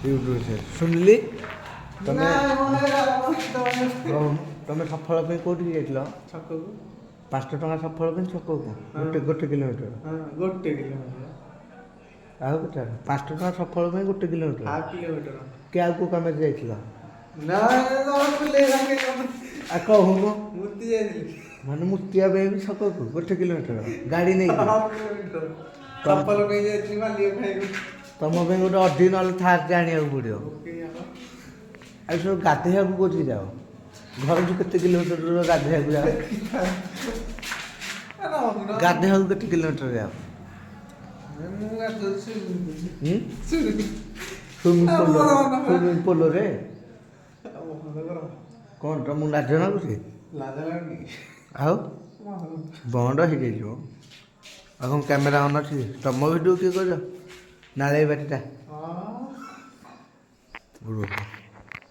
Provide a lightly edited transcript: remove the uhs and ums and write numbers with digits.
YouTube ସେ ଶୁଣିଲି ତମେ ତମେ ସଫଳ ପାଇଁ କୋଉଠିକି ଯାଇଥିଲ? ଛକକୁ 5 ଟଙ୍କା ସଫଳ ପାଇଁ ଛକକୁ ଗୋଟେ କିଲୋମିଟର। ଗୋଟେ କିଲୋମିଟର ଆଉ କେତେ 5 ଟଙ୍କା ସଫଳ ପାଇଁ 1 କିଲୋମିଟର। ହାଫ୍ କିଲୋମିଟର କି ଆଉ କେଉଁ କାମରେ ଯାଇଥିଲ? ନା ଆଉ କହୁନ ମୂର୍ତ୍ତି ଯାଇଥିଲି ମାନେ ମୁତିଆ ପାଇଁ ବି ଛକକୁ 1 କିଲୋମିଟର ଗାଡ଼ି ନେଇକି। ହାଫ୍ କିଲୋମିଟର ଚପଲ ପାଇଁ ଯାଇଥିଲି ମାଲିକ ଖାଇକୁ ତମ ପାଇଁ ଗୋଟେ ଅରିଜିନାଲ ଥାର୍ଟି ଆଣିବାକୁ ପଡ଼ିବ। ଆଉ ସବୁ ଗାଧୋଇବାକୁ କୋଉଠିକି ଯାଅ? ଘରଠୁ କେତେ କିଲୋମିଟର ଗାଧୋଇବାକୁ ଯାଅ? ଗାଧୋଇବାକୁ କେତେ କିଲୋମିଟର ଯାଅ? ସୁଇମିଂ ପୁଲରେ କ'ଣ ତମକୁ ଲାଜ ଲାଗୁଛି? ଆଉ ବନ୍ଦ ହେଇଯାଇଯିବ। ଆଉ କ'ଣ କ୍ୟାମେରା ଅନ୍ ଅଛି? ତମ ଭିଡ଼ିଓ କିଏ କରିବ? ନାଳେଇ ବାଟିଟା